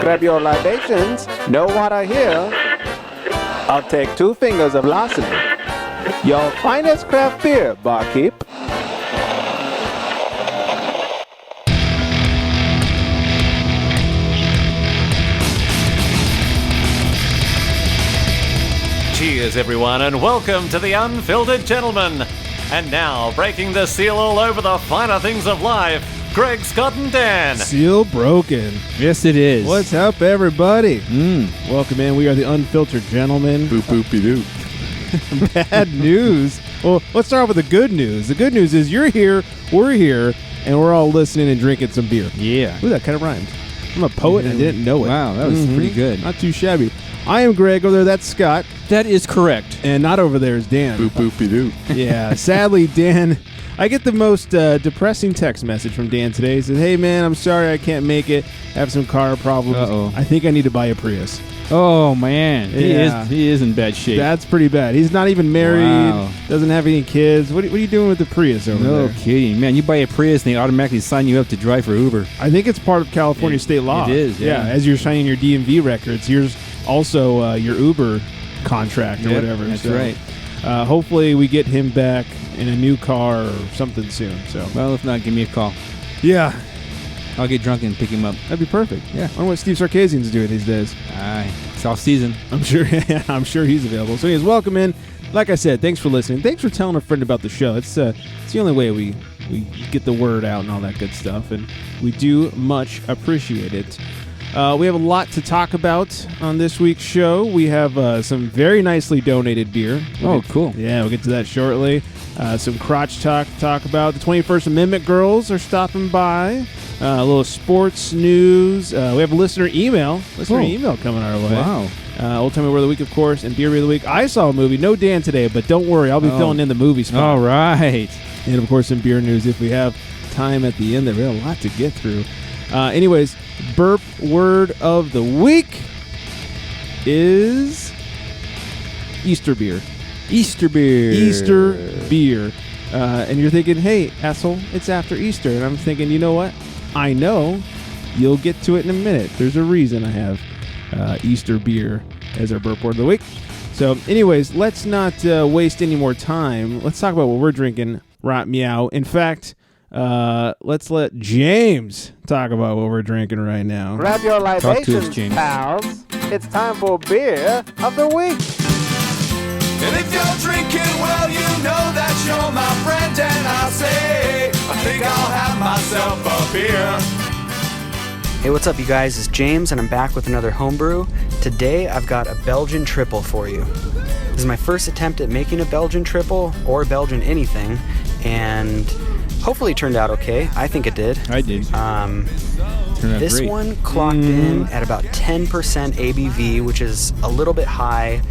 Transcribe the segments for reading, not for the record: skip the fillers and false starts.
Grab your libations. Know what I hear? I'll take 2 fingers of larceny. Your finest craft beer, barkeep. Cheers, everyone, and welcome to the Unfiltered Gentleman. And now, breaking the seal all over the finer things of life, Greg, Scott, and Dan. Seal broken. Yes, it is. What's up, everybody? Welcome in. We are the Unfiltered Gentlemen. Boop, boopy doo. Bad news. Well, let's start with the good news. The good news is you're here, we're here, and we're all listening and drinking some beer. Yeah. Ooh, that kind of rhymed. I'm a poet and I didn't know it. Wow, that was pretty good. Not too shabby. I am Greg. Over there, that's Scott. That is correct. And not over there is Dan. Boop, boopy doo. Yeah, sadly, Dan, I get the most depressing text message from Dan today. He says, hey, man, I'm sorry I can't make it. I have some car problems. Uh-oh. I think I need to buy a Prius. Oh, man. He is in bad shape. That's pretty bad. He's not even married. Wow. Doesn't have any kids. What are you doing with the Prius over there? No kidding. Man, you buy a Prius and they automatically sign you up to drive for Uber. I think it's part of California state law. It is, yeah. As you're signing your DMV records, here's also your Uber contract or whatever. That's right. Hopefully we get him back in a new car or something soon. So, Well, if not, give me a call. yeah, I'll get drunk and pick him up. that'd be perfect. Yeah. I wonder what Steve Sarkisian's doing these days. Aye. It's off season. I'm sure he's available. So anyways, welcome in. Like I said, thanks for listening. Thanks for telling a friend about the show. It's the only way we get the word out and all that good stuff, and we do much appreciate it. We have a lot to talk about on this week's show. We have some very nicely donated beer. Cool. Yeah, we'll get to that shortly. Some crotch talk to talk about. The 21st Amendment girls are stopping by. A little sports news. We have a listener email coming our way. Wow. Old Timey Word of the Week, of course, and Beer of the Week. I saw a movie. No Dan today, but don't worry. I'll be filling in the movie spot. All right. And, of course, some beer news if we have time at the end. There, we have a lot to get through. Anyways, burp word of the week is Easter beer. Easter beer. Easter beer. And you're thinking, hey, asshole, it's after Easter. And I'm thinking, you know what? I know. You'll get to it in a minute. There's a reason I have Easter beer as our burp word of the week. So anyways, let's not waste any more time. Let's talk about what we're drinking right meow. In fact, let's let James talk about what we're drinking right now. Grab your Talk to us, libations, James. pals. It's time for beer of the week. And if you're drinking, well, you know that you're my friend. And I'll say, I think I'll have myself a beer. Hey, what's up, you guys? It's James, and I'm back with another homebrew. Today, I've got a Belgian triple for you. This is my first attempt at making a Belgian triple, or Belgian anything, and hopefully it turned out okay. I think it did. I did. Turned out This great. one clocked in at about 10% ABV, which is a little bit high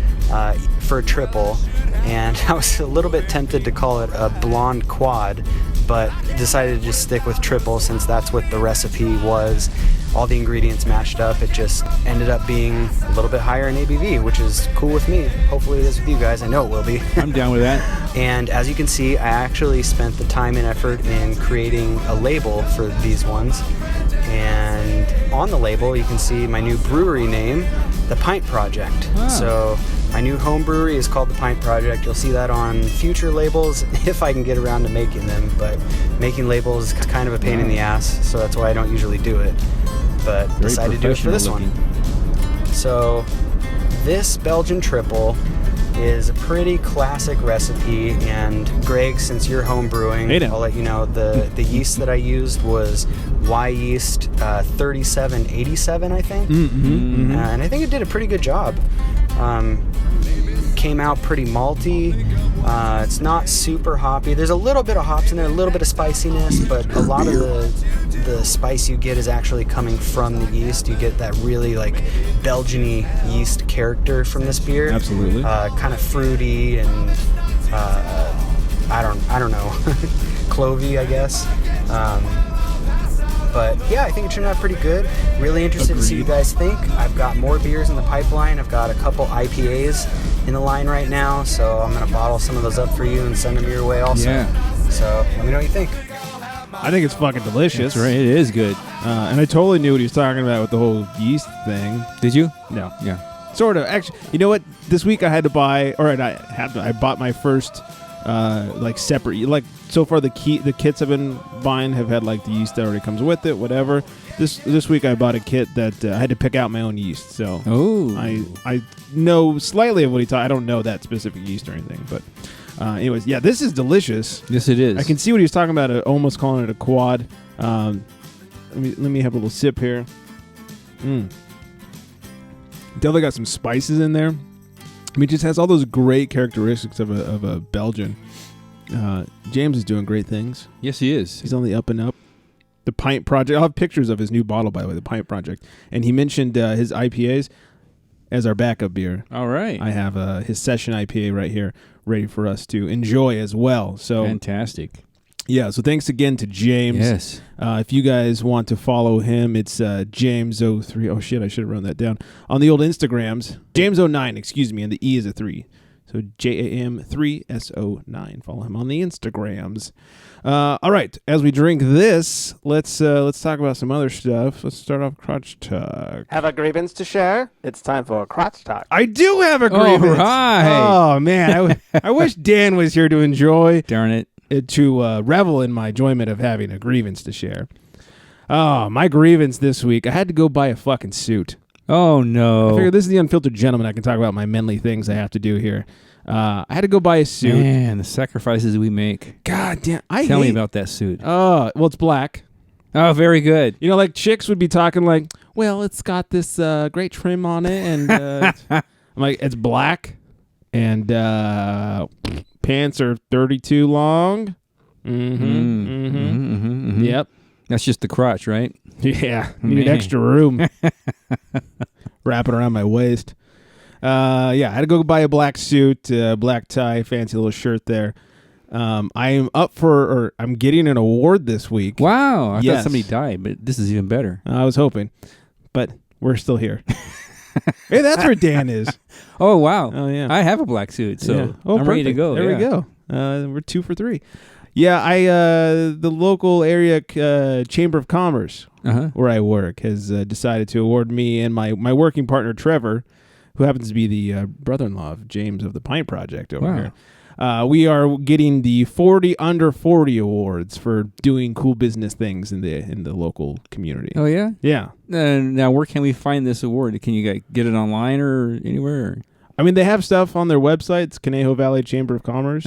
for a triple, and I was a little bit tempted to call it a blonde quad, but decided to just stick with triple since that's what the recipe was. All the ingredients matched up. It just ended up being a little bit higher in ABV, which is cool with me. Hopefully it is with you guys. I know it will be. I'm down with that. And as you can see, I actually spent the time and effort in creating a label for these ones. And on the label, you can see my new brewery name, the Pint Project. Wow. So my new home brewery is called the Pint Project. You'll see that on future labels if I can get around to making them. But making labels is kind of a pain in the ass, so that's why I don't usually do it. But Very decided to do it for this one. So this Belgian triple is a pretty classic recipe, and Greg, since you're home brewing, Hey now. I'll let you know the yeast that I used was Y yeast 3787, I think. And I think it did a pretty good job. Came out pretty malty. It's not super hoppy. There's a little bit of hops in there, a little bit of spiciness, but a lot of the spice you get is actually coming from the yeast. You get that really like Belgian-y yeast character from this beer. Absolutely. Kind of fruity and I don't know, clovey, I guess. But yeah, I think it turned out pretty good. Really interested to see what you guys think. I've got more beers in the pipeline. I've got a couple IPAs in the line right now, so I'm gonna bottle some of those up for you and send them your way also. Yeah. So let me know what you think. I think it's fucking delicious. That's right. It is good. And I totally knew what he was talking about with the whole yeast thing. Did you? No. Yeah. Sort of. Actually, you know what? This week I had to buy, I bought my first, separate, so far the kits I've been buying have had, the yeast that already comes with it, whatever. This week I bought a kit that I had to pick out my own yeast, so I know slightly of what he taught. I don't know that specific yeast or anything, but anyways, yeah, this is delicious. Yes, it is. I can see what he was talking about, almost calling it a quad. Let me have a little sip here. Definitely got some spices in there. I mean, it just has all those great characteristics of a Belgian. James is doing great things. Yes, he is. He's on the up and up. The Pint Project. I'll have pictures of his new bottle, by the way, the Pint Project. And he mentioned his IPAs as our backup beer. All right. I have his session IPA right here ready for us to enjoy as well. So fantastic. Yeah, so thanks again to James. Yes. If you guys want to follow him, it's James03. Oh, shit, I should have written that down. On the old Instagrams, James09, excuse me, and the E is a 3. So JAM3SO9. Follow him on the Instagrams. All right, as we drink this, let's talk about some other stuff. Let's start off crotch talk. Have a grievance to share? It's time for crotch talk. I do have a grievance. All right. Oh, man. I wish Dan was here to enjoy. Darn it. To revel in my enjoyment of having a grievance to share. Oh, my grievance this week. I had to go buy a fucking suit. Oh, no. I figured this is the Unfiltered Gentleman. I can talk about my manly things I have to do here. I had to go buy a suit. Man, the sacrifices we make. God damn. Tell me about that suit. Oh, well, it's black. Oh, very good. You know, chicks would be talking well, it's got this great trim on it, and I'm like, it's black, and pants are 32 long. Yep. That's just the crotch, right? Yeah. Need extra room. Wrap it around my waist. I had to go buy a black suit, black tie, fancy little shirt there. I am I'm getting an award this week. Wow. I Yes. thought somebody died, but this is even better. I was hoping, but we're still here. Hey, that's where Dan is. Oh, wow. Oh, yeah. I have a black suit, so Yeah. Oh, I'm ready to perfect. go. There we go. We're 2 for 3. Yeah, the local area Chamber of Commerce where I work has decided to award me and my working partner Trevor, who happens to be the brother-in-law of James of the Pint Project over here. We are getting the 40 under 40 awards for doing cool business things in the local community. Oh, yeah? Yeah. Now, where can we find this award? Can you get it online or anywhere? I mean, they have stuff on their website. It's Conejo Valley Chamber of Commerce.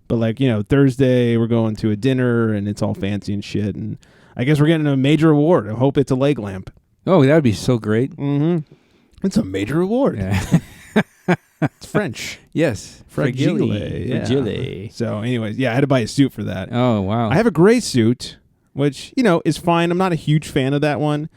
But Thursday we're going to a dinner and it's all fancy and shit. And I guess we're getting a major award. I hope it's a leg lamp. Oh, that would be so great. Mm-hmm. It's a major award. Yeah. It's French. Yes. Fragile. Yeah. Fragile. So anyways, I had to buy a suit for that. Oh, wow. I have a gray suit, which, is fine. I'm not a huge fan of that one.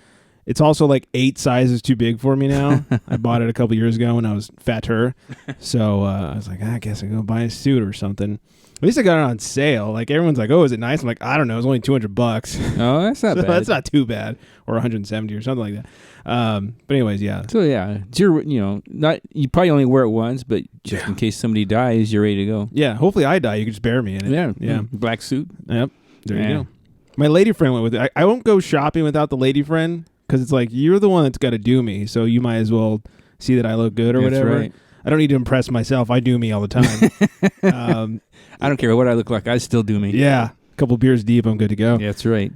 It's also 8 sizes too big for me now. I bought it a couple years ago when I was fatter. So I was like, I guess I go buy a suit or something. At least I got it on sale. Everyone's like, oh, is it nice? I'm like, I don't know. It's only $200. Oh, that's not bad. That's not too bad. Or 170 or something like that. But anyways, yeah. So, yeah. It's you probably only wear it once, but just in case somebody dies, you're ready to go. Yeah. Hopefully I die. You can just bury me in it. Yeah. Yeah. Black suit. Yep. There you go. My lady friend went with it. I won't go shopping without the lady friend because it's you're the one that's got to do me. So you might as well see that I look good or whatever. Right. I don't need to impress myself. I do me all the time. I don't care what I look like. I still do me. Yeah. A couple beers deep, I'm good to go. Yeah, that's right.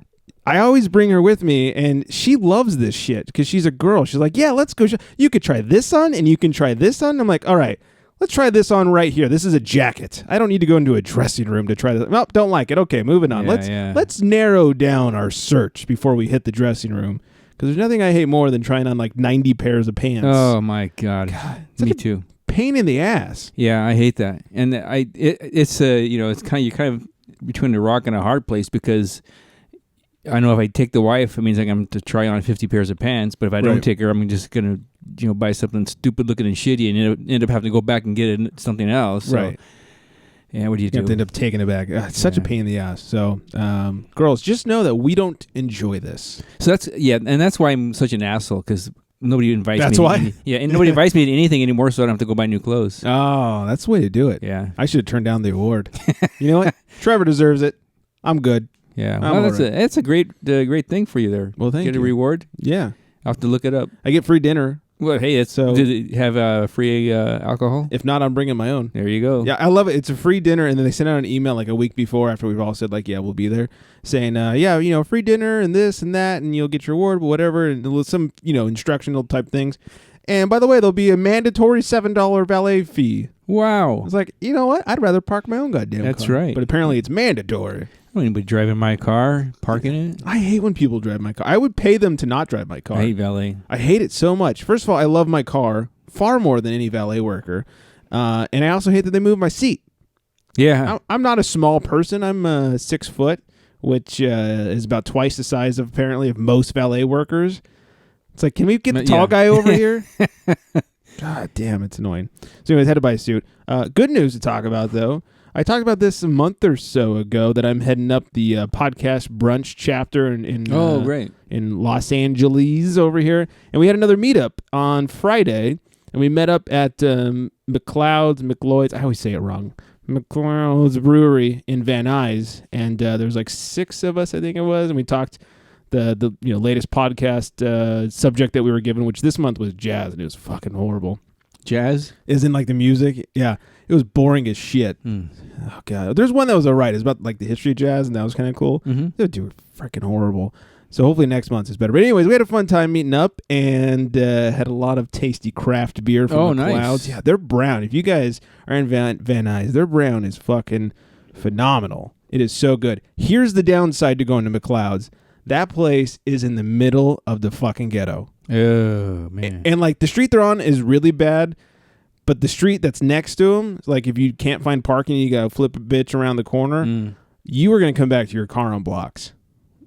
I always bring her with me, and she loves this shit because she's a girl. She's like, yeah, let's go. You could try this on, and you can try this on. I'm like, all right, let's try this on right here. This is a jacket. I don't need to go into a dressing room to try this. Well, don't like it. Okay, moving on. Let's narrow down our search before we hit the dressing room because there's nothing I hate more than trying on 90 pairs of pants. Oh, my God. Me too. Pain in the ass. Yeah, I hate that. And it's kind of between a rock and a hard place because I know if I take the wife, it means I'm going to try on 50 pairs of pants. But if I don't take her, I'm just going to buy something stupid looking and shitty and end up having to go back and get something else. So, right. Yeah, what do you do? You have to end up taking it back. It's such a pain in the ass. So, girls, just know that we don't enjoy this. So that's why I'm such an asshole because nobody invites me. That's why? And nobody invites me to anything anymore, so I don't have to go buy new clothes. Oh, that's the way to do it. Yeah. I should have turned down the award. You know what? Trevor deserves it. I'm good. Yeah, I'm well, all that's a great thing for you there. Well, thank Get you. a reward. Yeah. I'll have to look it up. I get free dinner. Well, hey, it's So- did it have free alcohol? If not, I'm bringing my own. There you go. Yeah, I love it. It's a free dinner, and then they send out an email like a week before after we've all said like, yeah, we'll be there, saying, free dinner and this and that, and you'll get your reward, but whatever, and some instructional type things. And by the way, there'll be a mandatory $7 valet fee. Wow. It's like, you know what? I'd rather park my own goddamn That's car. right. But apparently it's mandatory. I don't anybody driving my car, parking it. I hate when people drive my car. I would pay them to not drive my car. I hate valet. I hate it so much. First of all, I love my car far more than any valet worker. And I also hate that they move my seat. Yeah. I'm not a small person. I'm 6 foot, which is about twice the size of apparently of most valet workers. It's like, can we get the tall guy over here? God damn, it's annoying. So anyways, had to buy a suit. Good news to talk about, though. I talked about this a month or so ago that I'm heading up the Podcast Brunch chapter in great. in Los Angeles over here. And we had another meetup on Friday. And we met up at McLeod's, I always say it wrong, McLeod's Brewery in Van Nuys. And there was like 6 of us, I think it was. And we talked the latest podcast subject that we were given, which this month was jazz. And it was fucking horrible. Jazz? Isn't like the music? Yeah. It was boring as shit. Oh, God. There's one that was all right. It was about like the history of jazz, and that was kind of cool. Mm-hmm. The other two were freaking horrible. So hopefully next month is better. But anyways, we had a fun time meeting up and had a lot of tasty craft beer from the nice. Clouds. Yeah, they're brown. If you guys are in Van Nuys, their brown is fucking phenomenal. It is so good. Here's the downside to going to McLeod's. That place is in the middle of the fucking ghetto. Oh, man. And like the street they're on is really bad. But the street that's next to them, like if you can't find parking, you got to flip a bitch around the corner, you are going to come back to your car on blocks.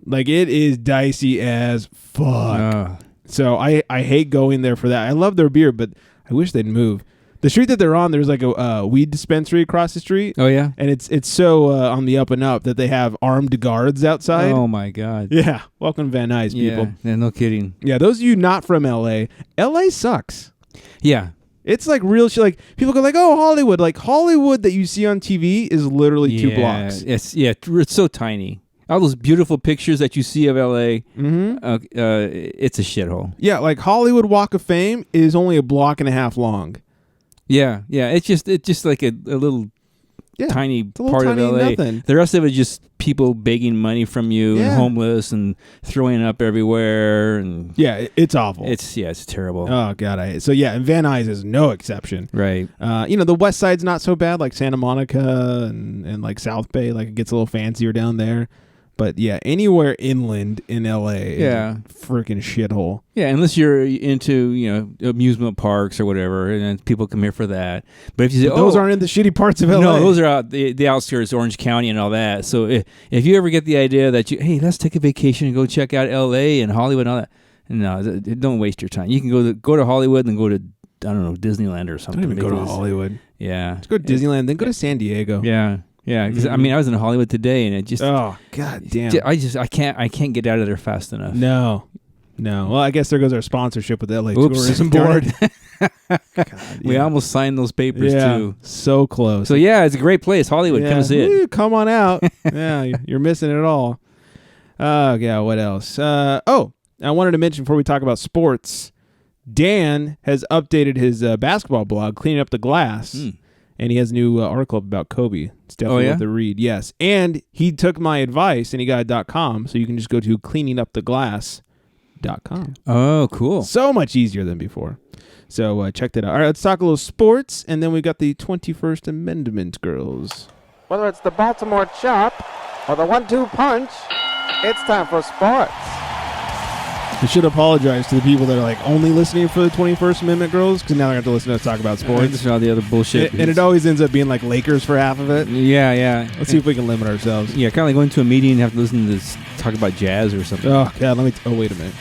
Like it is dicey as fuck. So I hate going there for that. I love their beer, but I wish they'd move. The street that they're on, there's like a weed dispensary across the street. Oh, yeah? And it's so on the up and up that they have armed guards outside. Oh, my God. Yeah. Welcome to Van Nuys, people. Yeah, no kidding. Yeah, those of you not from L.A., L.A. sucks. Yeah. It's like real shit. Like people go like, "Oh, Hollywood!" Like Hollywood that you see on TV is literally 2 blocks. It's so tiny. All those beautiful pictures that you see of LA, it's a shithole. Yeah, like Hollywood Walk of Fame is only a block and a half long. Yeah. It's just like a little tiny a little part tiny of LA. nothing. The rest of it is just people begging money from you and homeless and throwing up everywhere and it's awful. It's terrible. Oh God, and Van Nuys is no exception. Right. The West Side's not so bad, like Santa Monica and like South Bay, like it gets a little fancier down there. But yeah, anywhere inland in LA is a freaking shithole. Yeah, unless you're into, amusement parks or whatever, and then people come here for that. But if you say, those aren't in the shitty parts of LA. No, those are out the outskirts, Orange County and all that. So if you ever get the idea that let's take a vacation and go check out LA and Hollywood and all that, no, don't waste your time. You can go to Hollywood and go to, I don't know, Disneyland or something. Don't even go to Hollywood. Yeah. Let's go to Disneyland, then go to San Diego. Yeah. Yeah, because I was in Hollywood today, and it just God damn, I can't get out of there fast enough. No. Well, I guess there goes our sponsorship with the LA Tourism Board. We almost signed those papers too. So close. So yeah, it's a great place. Hollywood, come see it. Come on out. You're missing it all. What else? I wanted to mention before we talk about sports, Dan has updated his basketball blog, Cleaning Up the Glass. And he has a new article about Kobe. It's definitely worth a read. Yes. And he took my advice and he got .com, so you can just go to cleaninguptheglass.com. Oh, cool. So much easier than before. So check that out. All right, let's talk a little sports, and then we got the 21st Amendment girls. Whether it's the Baltimore Chop or the 1-2 punch, it's time for sports. I should apologize to the people that are like only listening for the 21st Amendment girls, because now they're going to listen to us talk about sports. All the other bullshit. And it always ends up being like Lakers for half of it. Yeah. Let's see if we can limit ourselves. Yeah, kind of like going to a meeting and have to listen to this, talk about jazz or something. Oh, God, wait a minute.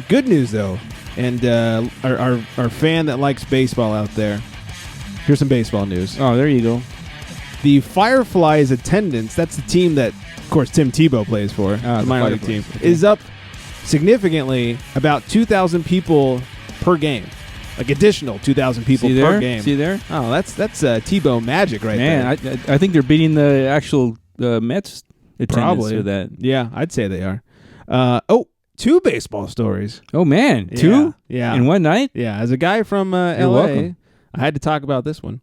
Good news, though. And our fan that likes baseball out there, here's some baseball news. Oh, there you go. The Fireflies attendance, that's the team that, of course, Tim Tebow plays for, the minor league team, is up significantly, about 2,000 people per game. Like additional 2,000 people per game. See there? Oh, that's Tebow magic right there. Man, I think they're beating the actual Mets attendance Probably. for that. Yeah, I'd say they are. 2 baseball stories. Oh man, 2? Yeah. In one night? Yeah, as a guy from LA, welcome. I had to talk about this one.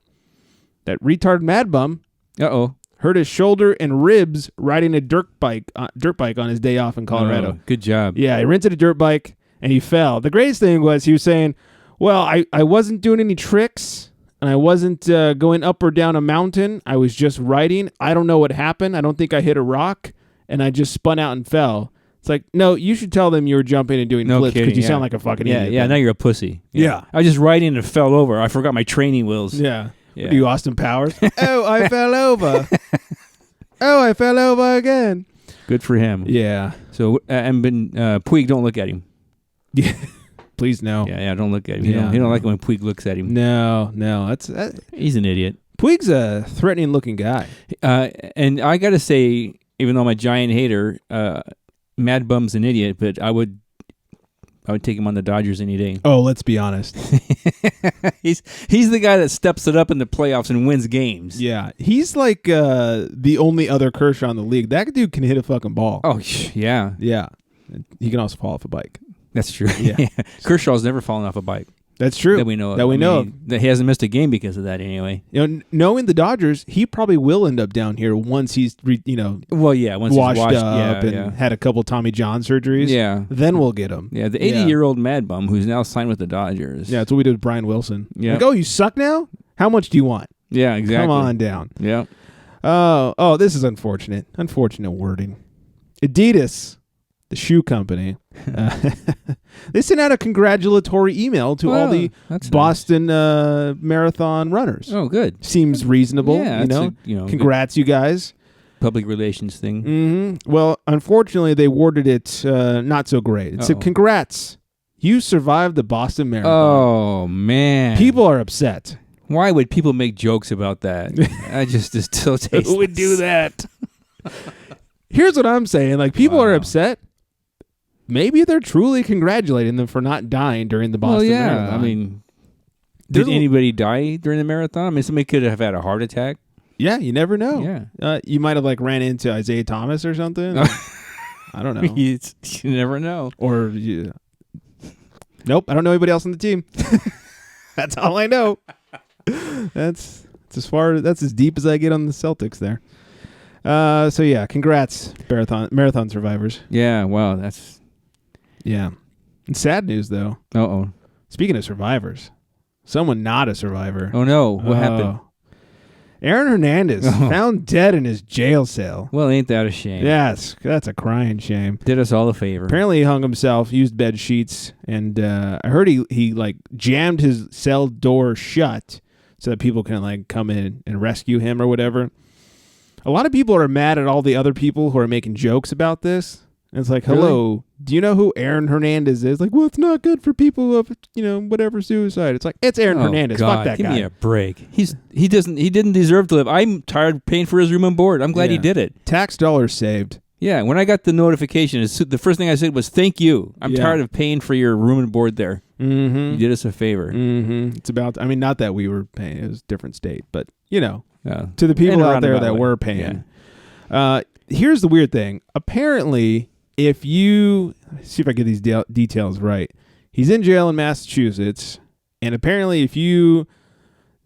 That retard Mad Bum Uh-oh. hurt his shoulder and ribs riding a dirt bike on his day off in Colorado. Oh, good job. Yeah, he rented a dirt bike and he fell. The greatest thing was he was saying, well, I wasn't doing any tricks and I wasn't going up or down a mountain. I was just riding. I don't know what happened. I don't think I hit a rock and I just spun out and fell. It's like, no, you should tell them you were jumping and doing flips because you sound like a fucking idiot. Yeah, now you're a pussy. Yeah. I was just riding and fell over. I forgot my training wheels. Yeah. Yeah. What are you, Austin Powers? Oh, I fell over. Oh, I fell over again. Good for him. Yeah. So, Puig, don't look at him. Yeah. Please no. Yeah, don't look at him. Yeah. He don't like it when Puig looks at him. No. That's He's an idiot. Puig's a threatening looking guy. And I got to say, even though I'm a giant hater, Mad Bum's an idiot, but I would take him on the Dodgers any day. Oh, let's be honest. He's the guy that steps it up in the playoffs and wins games. Yeah. He's like the only other Kershaw in the league. That dude can hit a fucking ball. Oh, yeah. Yeah. He can also fall off a bike. That's true. Yeah. Kershaw's never fallen off a bike. That's true. That we know of. That we know of. That he hasn't missed a game because of that anyway. Knowing the Dodgers, he probably will end up down here once he's, Well, yeah. Once washed he's washed up and had a couple Tommy John surgeries. Yeah. Then we'll get him. Yeah, the 80-year-old Mad Bum who's now signed with the Dodgers. Yeah, that's what we did with Brian Wilson. Yeah. Like, oh, you suck now? How much do you want? Yeah, exactly. Come on down. Yeah. Oh, this is unfortunate. Unfortunate wording. Adidas, the shoe company, they sent out a congratulatory email to all the Boston marathon runners. Oh, good. Seems reasonable. Yeah, Congrats, you guys. Public relations thing. Mm-hmm. Well, unfortunately, they worded it not so great. It said, "Congrats, you survived the Boston Marathon." Oh man, people are upset. Why would people make jokes about that? I just still taste. Who would do that? Here's what I'm saying: like, people are upset. Maybe they're truly congratulating them for not dying during the Boston Marathon. I mean, did anybody die during the marathon? I mean, somebody could have had a heart attack. Yeah, you never know. Yeah, you might have ran into Isaiah Thomas or something. I don't know. You never know. Or nope, I don't know anybody else on the team. That's all I know. That's as deep as I get on the Celtics there. So yeah, congrats, marathon survivors. Yeah, wow, that's and sad news though. Speaking of survivors, someone not a survivor. Oh no, what happened? Aaron Hernandez found dead in his jail cell. Well, ain't that a shame? Yes, that's a crying shame. Did us all a favor. Apparently he hung himself, used bed sheets, and I heard he like jammed his cell door shut so that people can like come in and rescue him or whatever. A lot of people are mad at all the other people who are making jokes about this. And it's like, hello, do you know who Aaron Hernandez is? Like, well, it's not good for people who have, whatever suicide. It's like, it's Aaron Hernandez. God, fuck that give guy. Give me a break. He didn't deserve to live. I'm tired of paying for his room and board. I'm glad he did it. Tax dollars saved. Yeah, when I got the notification, the first thing I said was, thank you. I'm tired of paying for your room and board there. Mm-hmm. You did us a favor. Mm-hmm. It's about, not that we were paying. It was a different state. But, to to the people out there that were paying. Yeah. Here's the weird thing. Apparently, if you see if I get these details right, he's in jail in Massachusetts, and apparently, if you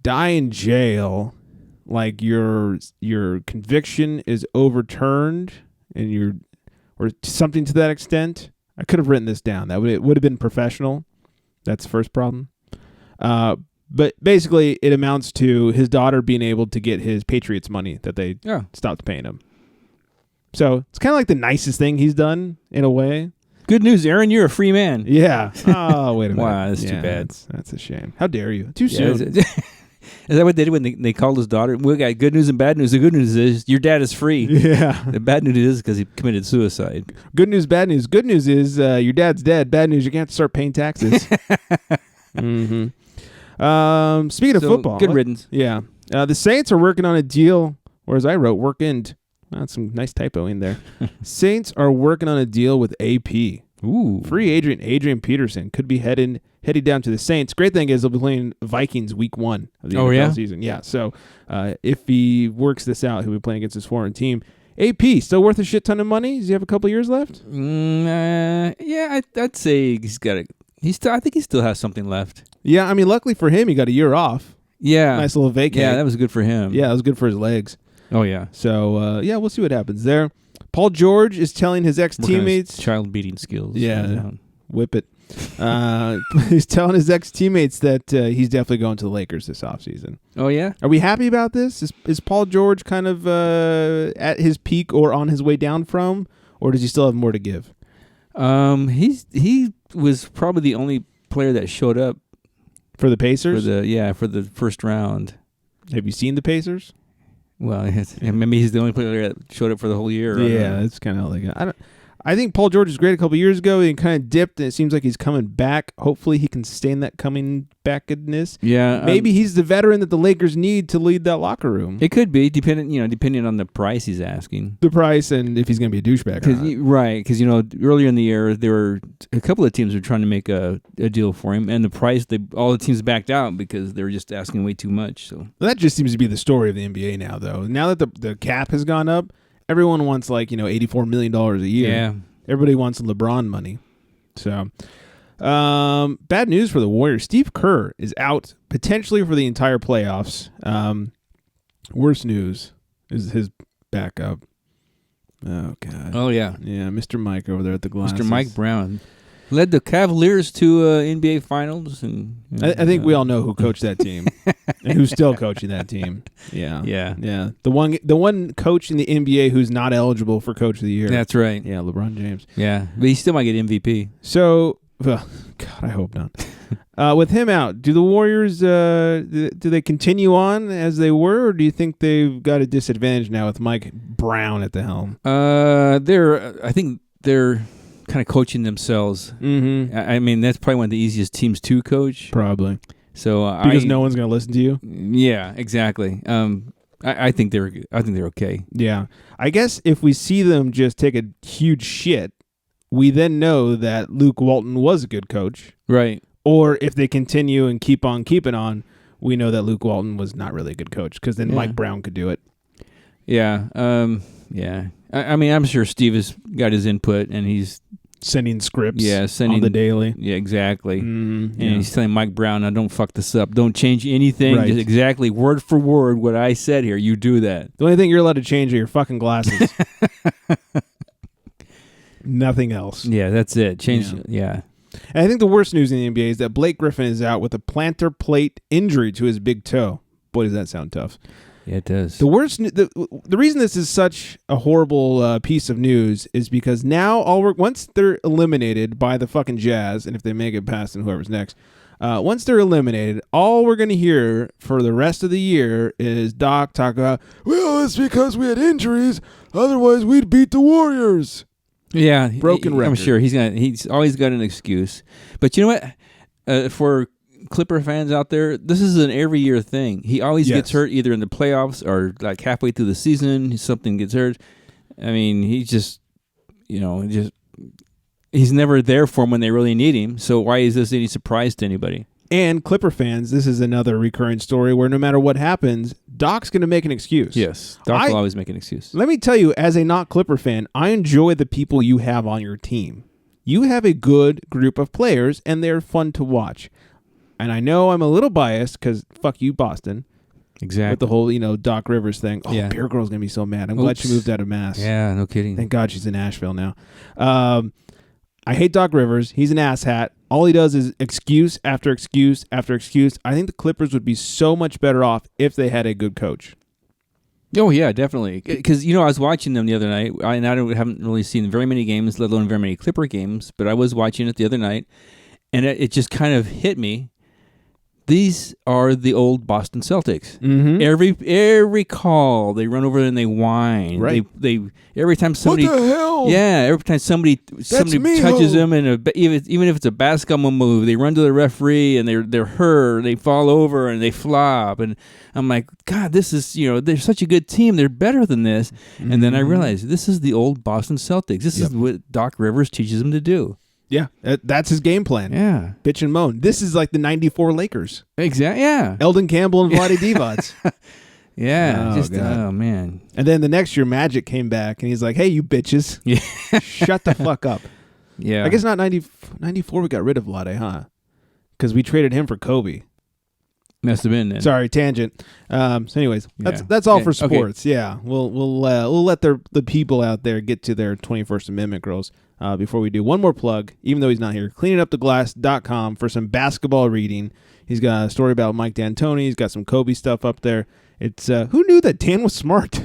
die in jail, like your conviction is overturned, and or something to that extent. I could have written this down. It would have been professional. That's the first problem. But basically, it amounts to his daughter being able to get his Patriots money that they stopped paying him. So it's kind of like the nicest thing he's done in a way. Good news, Aaron. You're a free man. Yeah. Oh, wait a minute. Wow, that's too bad. That's a shame. How dare you? Too soon. Is that what they did when they called his daughter? We got good news and bad news. The good news is your dad is free. Yeah. The bad news is because he committed suicide. Good news, bad news. Good news is your dad's dead. Bad news, you're going to have to start paying taxes. Mm-hmm. Speaking of football. Good riddance. Yeah. The Saints are working on a deal, or as I wrote, that's some nice typo in there. Saints are working on a deal with AP. Ooh. Free agent Adrian Peterson could be heading down to the Saints. Great thing is they'll be playing Vikings week 1 of the NFL season. Yeah, so if he works this out, he'll be playing against his foreign team. AP, still worth a shit ton of money? Does he have a couple years left? Yeah, I'd say he's got a. I think he still has something left. Yeah, I mean, luckily for him, he got a year off. Yeah, Nice little vacay. Yeah, that was good for him. Yeah, it was good for his legs. Oh yeah. So yeah, we'll see what happens there. Paul George is telling his ex-teammates. Child beating skills. Yeah, whip it. He's telling his ex-teammates that he's definitely going to the Lakers this offseason. Oh yeah. Are we happy about this? Is Paul George kind of at his peak or on his way down from, or does he still have more to give? He was probably the only player that showed up For the Pacers? for the first round. Have you seen the Pacers? Well, maybe he's the only player that showed up for the whole year. Yeah, that's kind of like I think Paul George was great a couple years ago. He kind of dipped, and it seems like he's coming back. Hopefully, he can sustain that coming backness. Yeah, maybe he's the veteran that the Lakers need to lead that locker room. It could be depending on the price he's asking. The price and if he's going to be a douchebag. Because earlier in the year there were a couple of teams were trying to make a deal for him, and the price all the teams backed out because they were just asking way too much. So that just seems to be the story of the NBA now, though. Now that the cap has gone up, everyone wants $84 million a year. Yeah. Everybody wants LeBron money. So, bad news for the Warriors. Steve Kerr is out potentially for the entire playoffs. Worst news is his backup. Oh, God. Oh, yeah. Yeah, Mr. Mike over there at the glasses. Mr. Mike Brown led the Cavaliers to NBA Finals. And I think we all know who coached that team and who's still coaching that team. Yeah. Yeah. The one coach in the NBA who's not eligible for Coach of the Year. That's right. Yeah, LeBron James. Yeah, but he still might get MVP. So, God, I hope not. With him out, do the Warriors, do they continue on as they were, or do you think they've got a disadvantage now with Mike Brown at the helm? I think they're kind of coaching themselves. Mm-hmm. I mean, that's probably one of the easiest teams to coach. Probably. So because no one's going to listen to you? Yeah, exactly. I think they're okay. Yeah. I guess if we see them just take a huge shit, we then know that Luke Walton was a good coach. Right. Or if they continue and keep on keeping on, we know that Luke Walton was not really a good coach because then Mike Brown could do it. Yeah. Yeah. I mean, I'm sure Steve has got his input and he's sending scripts on the daily. Yeah, exactly. And he's telling Mike Brown, "Now don't fuck this up. Don't change anything. Right. Just exactly word for word what I said here. You do that." The only thing you're allowed to change are your fucking glasses. Nothing else. Yeah, that's it. Change. Yeah. And I think the worst news in the NBA is that Blake Griffin is out with a plantar plate injury to his big toe. Boy, does that sound tough. Yeah, it does. The worst, the reason this is such a horrible piece of news is because now once they're eliminated by the fucking Jazz, and if they make it past and whoever's next, once they're eliminated, all we're going to hear for the rest of the year is Doc talk about, well, it's because we had injuries, otherwise we'd beat the Warriors. Yeah, broken record. I'm sure he's always got an excuse. But you know what? For Clipper fans out there, this is an every year thing. He always gets hurt either in the playoffs or like halfway through the season. Something gets hurt. I mean, he's never there for them when they really need him. So why is this any surprise to anybody? And Clipper fans, this is another recurring story where no matter what happens, Doc's going to make an excuse. Yes, Doc will always make an excuse. Let me tell you, as a not Clipper fan, I enjoy the people you have on your team. You have a good group of players, and they're fun to watch. And I know I'm a little biased because fuck you, Boston. Exactly. With the whole, Doc Rivers thing. Oh, yeah. Beer Girl's going to be so mad. I'm glad she moved out of Mass. Yeah, no kidding. Thank God she's in Nashville now. I hate Doc Rivers. He's an asshat. All he does is excuse after excuse after excuse. I think the Clippers would be so much better off if they had a good coach. Oh, yeah, definitely. Because, I was watching them the other night, and haven't really seen very many games, let alone very many Clipper games, but I was watching it the other night, and it just kind of hit me. These are the old Boston Celtics. Mm-hmm. Every call, they run over and they whine. Right. They every time somebody. What the hell? Yeah, every time somebody touches them, even if it's a basketball move, they run to the referee and they're hurt. They fall over and they flop. And I'm like, God, this is they're such a good team. They're better than this. Mm-hmm. And then I realized this is the old Boston Celtics. This is what Doc Rivers teaches them to do. Yeah, that's his game plan. Yeah. Bitch and moan. This is like the 94 Lakers. Exactly, yeah. Eldon Campbell and Vlade Divac. Yeah. Oh, God. Oh, man. And then the next year, Magic came back, and he's like, hey, you bitches. Yeah. Shut the fuck up. Yeah. I guess not 94 we got rid of Vlade, huh? Because we traded him for Kobe. Must have been then. Sorry, tangent. So anyways, that's all for sports. Okay. Yeah, we'll let the people out there get to their 21st Amendment girls before we do one more plug. Even though he's not here, cleaninguptheglass.com for some basketball reading. He's got a story about Mike D'Antoni. He's got some Kobe stuff up there. It's who knew that Dan was smart?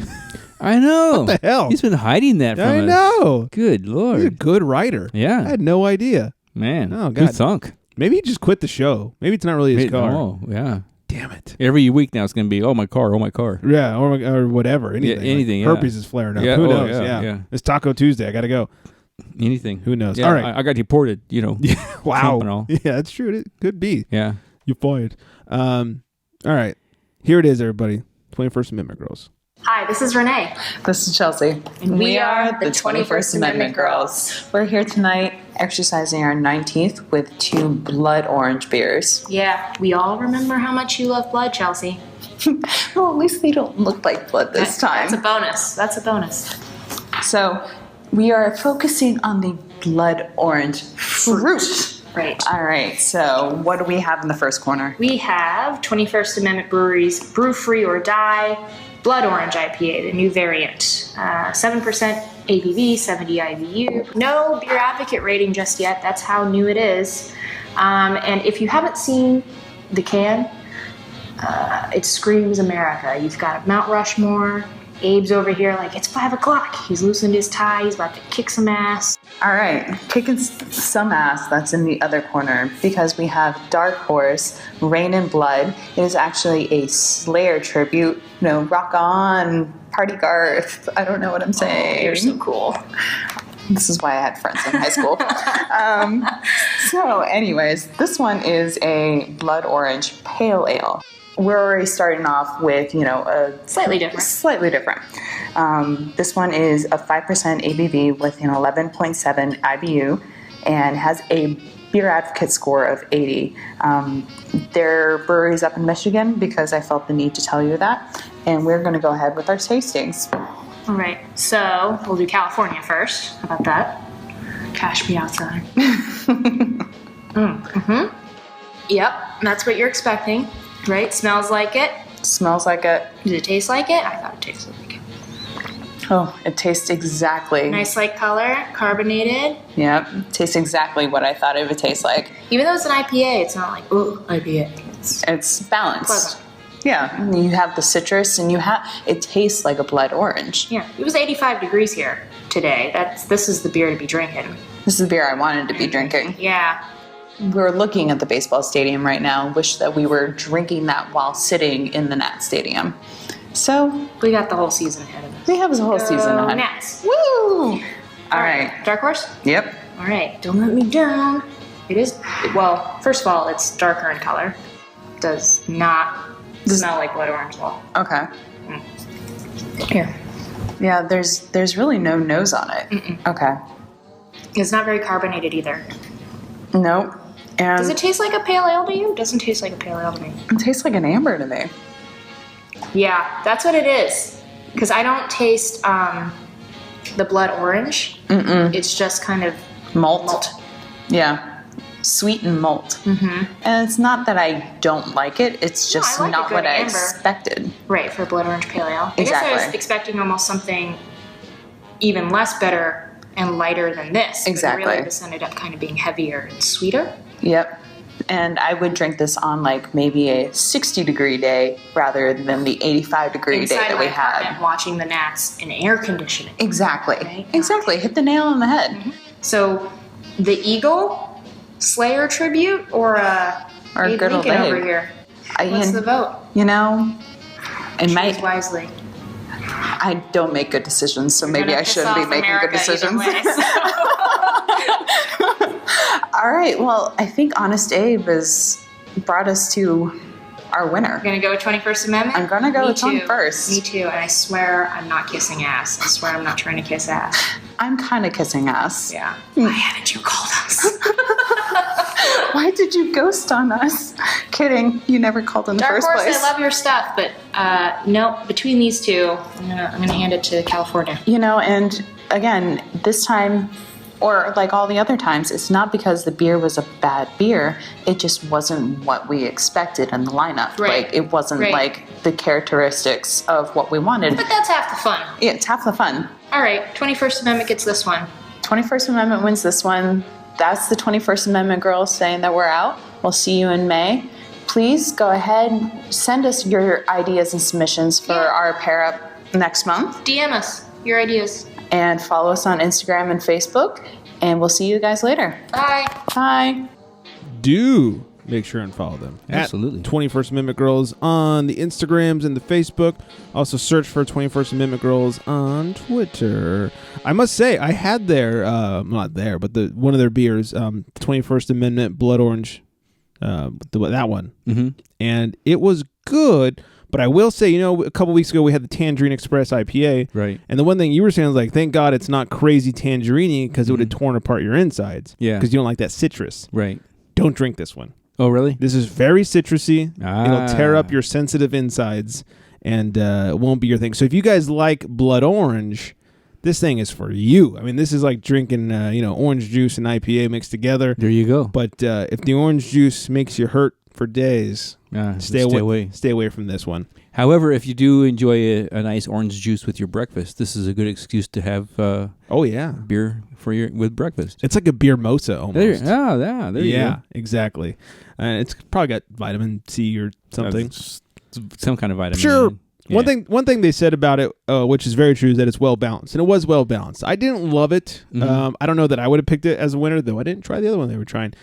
I know. What the hell? He's been hiding that from us. I know. Good Lord. He's a good writer. Yeah. I had no idea. Man. Oh, God. Good thunk. Maybe he just quit the show. Maybe it's not really his car. Oh, yeah. Damn it. Every week now it's going to be, oh, my car. Yeah, or whatever. Anything. Yeah, anything, Herpes is flaring up. Yeah, Who oh, knows? yeah. It's Taco Tuesday. I got to go. Anything. Who knows? Yeah, All right. I got deported, Wow. Trump and all. Yeah, that's true. It could be. Yeah. You're fired. All right. Here it is, everybody. 21st Amendment girls. Hi, this is Renee. This is Chelsea. And we are the 21st Amendment girls. We're here tonight exercising our 19th with 2 blood orange beers. Yeah, we all remember how much you love blood, Chelsea. Well, at least they don't look like blood this time. That's a bonus. So we are focusing on the blood orange fruit. Right. All right, so what do we have in the first corner? We have 21st Amendment Brewery's Brew Free or Die Blood Orange IPA, the new variant. 7% ABV, 70 IBU. No beer advocate rating just yet. That's how new it is. And if you haven't seen the can, it screams America. You've got Mount Rushmore. Abe's over here like, it's 5 o'clock. He's loosened his tie. He's about to kick some ass. All right, kicking some ass, that's in the other corner, because we have Dark Horse, Rain and Blood. It is actually a Slayer tribute. Rock on, Party Garth. I don't know what I'm saying. You're so cool. This is why I had friends in high school. So anyways, this one is a blood orange pale ale. We're already starting off with, a Slightly different. This one is a 5% ABV with an 11.7 IBU and has a beer advocate score of 80. Their brewery's up in Michigan because I felt the need to tell you that. And we're going to go ahead with our tastings. All right, so we'll do California first. How about that? Cash me outside. Yep, that's what you're expecting. Right? Smells like it. Smells like it. Does it taste like it? I thought it tasted like it. Oh, it tastes exactly. Nice light color, carbonated. Yep, tastes exactly what I thought it would taste like. Even though it's an IPA, it's not like, ooh, IPA. It's balanced. Pleasant. Yeah, you have the citrus and it tastes like a blood orange. Yeah, it was 85 degrees here today. This is the beer to be drinking. This is the beer I wanted to be drinking. Yeah. We're looking at the baseball stadium right now. Wish that we were drinking that while sitting in the Nats stadium. So we got the whole season ahead of us. we have the whole season ahead. Nats. Woo! All right. Dark Horse? Yep. All right, don't let me down. It is, well, first of all, it's darker in color. Does not smell like blood orange at all. Okay. Here. Yeah, there's really no nose on it. Mm-mm. Okay. It's not very carbonated either. Nope. And Does it taste like a pale ale to you? It doesn't taste like a pale ale to me. it tastes like an amber to me. Yeah, that's what it is. Because I don't taste the blood orange. Mm-mm. It's just kind of Malt. Yeah. Sweet and malt. Mm-hmm. And it's not that I don't like it. It's just I like a not good what I amber. expected. Right, for blood orange pale ale. I guess I was Exactly. expecting almost something even less bitter and lighter than this. Exactly. But really, this ended up kind of being heavier and sweeter. Yep. And I would drink this on like maybe a 60-degree day rather than the 85-degree day Inside that my we had. apartment, watching the Nats in air conditioning. Exactly. Right? Exactly. Hit the nail on the head. So, the Eagle Slayer tribute or Abe good old Lincoln Abe. over here? I What's the vote? It Choose might. wisely. I don't make good decisions, so maybe Gonna I piss shouldn't be off making America good decisions. either way, so. All right. Well, I think Honest Abe has brought us to our winner. You're gonna go with 21st Amendment? I'm gonna go Me with too. 21st. Me too, and I swear I'm not kissing ass. I swear I'm not trying to kiss ass. I'm kind of kissing ass. Yeah. Why haven't you called us? Why Why did you ghost on us? Kidding. You never called in the Dark first Horse, place. I love your stuff, but no, between these two, I'm gonna hand it to California. And again, this time, or like all the other times, it's not because the beer was a bad beer. It just wasn't what we expected in the lineup. Right. Like, it wasn't Right. like the characteristics of what we wanted. But that's half the fun. Yeah, it's half the fun. All right, 21st Amendment gets this one. 21st Amendment wins this one. That's the 21st Amendment girls saying that we're out. We'll see you in May. Please go ahead, send us your ideas and submissions for our pair up next month. DM us your ideas. And follow us on Instagram and Facebook. And we'll see you guys later. Bye. Bye. Do make sure and follow them. Absolutely. At 21st Amendment Girls on the Instagrams and the Facebook. Also search for 21st Amendment Girls on Twitter. I must say, I had not there, but one of their beers, 21st Amendment Blood Orange, that one. Mm-hmm. And it was good. But I will say, a couple weeks ago we had the Tangerine Express IPA. Right. And the one thing you were saying was like, thank God it's not crazy tangerine because it would have torn apart your insides. Yeah. Because you don't like that citrus. Right. Don't drink this one. Oh, really? This is very citrusy. Ah. It'll tear up your sensitive insides and it won't be your thing. So if you guys like Blood Orange, this thing is for you. I mean, this is like drinking, orange juice and IPA mixed together. There you go. But if the orange juice makes you hurt for days, stay away. Stay away from this one. However, if you do enjoy a nice orange juice with your breakfast, this is a good excuse to have beer with breakfast. It's like a beer mosa almost. There you go. Exactly. It's probably got vitamin C or something. Some kind of vitamin. Sure. Yeah. One thing they said about it, which is very true, is that it's well balanced, and it was well balanced. I didn't love it. Mm-hmm. I don't know that I would have picked it as a winner, though. I didn't try the other one they were trying.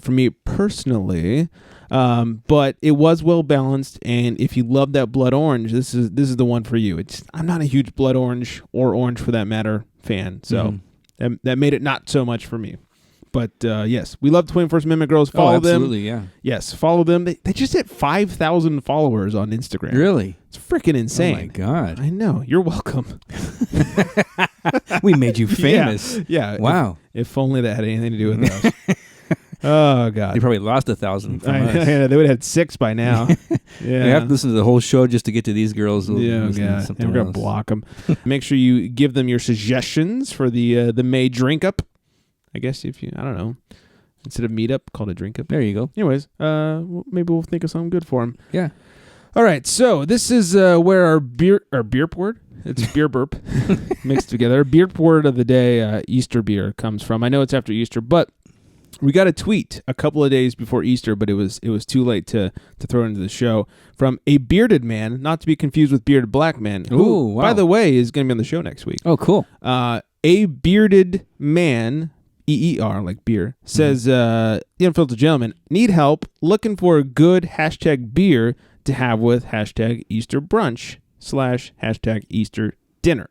For me personally, but it was well balanced, and if you love that blood orange, this is the one for you. I'm not a huge blood orange or orange for that matter fan, so that made it not so much for me. But yes, we love 21st Amendment Girls. Follow them. Absolutely, yeah. Yes, follow them. They just hit 5,000 followers on Instagram. Really? It's freaking insane. Oh my God. I know. You're welcome. We made you famous. Yeah. Wow. If only that had anything to do with us. Oh, God. They probably lost 1,000 from us. Yeah, they would have had 6 by now. Yeah. You have to listen to the whole show just to get to these girls. Yeah, God. We're going to block them. Make sure you give them your suggestions for the May drink up. I guess I don't know. Instead of meetup, called a drink up. There you go. Anyways, maybe we'll think of something good for them. Yeah. All right, so this is where our beer word, it's beer burp mixed together. Beer word of the day, Easter beer comes from. I know it's after Easter, but we got a tweet a couple of days before Easter, but it was too late to throw it into the show, from a bearded man, not to be confused with bearded black man, who, wow. by the way, is going to be on the show next week. Oh, cool. A bearded man, EER, like beer, says, the Unfiltered Gentleman, need help looking for a good #beer to have with #Easter brunch / Easter dinner.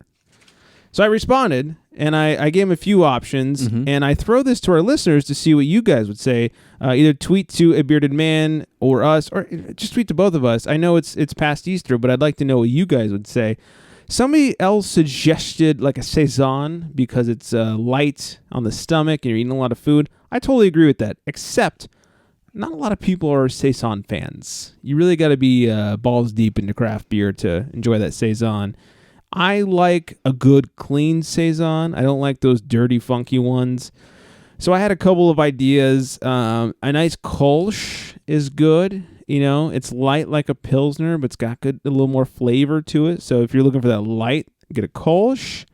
So I responded, and I gave him a few options, and I throw this to our listeners to see what you guys would say. Either tweet to a bearded man or us, or just tweet to both of us. I know it's past Easter, but I'd like to know what you guys would say. Somebody else suggested like a Saison because it's light on the stomach and you're eating a lot of food. I totally agree with that, except not a lot of people are Saison fans. You really got to be balls deep into craft beer to enjoy that Saison. I like a good, clean Saison. I don't like those dirty, funky ones. So I had a couple of ideas. A nice Kolsch is good. It's light like a Pilsner, but it's got a little more flavor to it. So if you're looking for that light, get a Kolsch.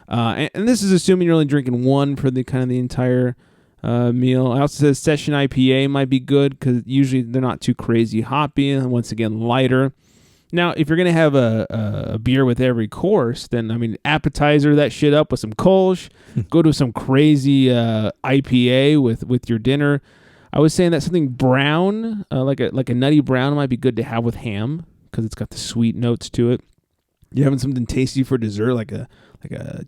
And this is assuming you're only drinking one for the entire meal. I also said Session IPA might be good because usually they're not too crazy hoppy and once again lighter. Now, if you're going to have a beer with every course, then, appetizer that shit up with some Kolsch. Go to some crazy IPA with your dinner. I was saying that something brown, like a nutty brown, might be good to have with ham because it's got the sweet notes to it. You're having something tasty for dessert, like a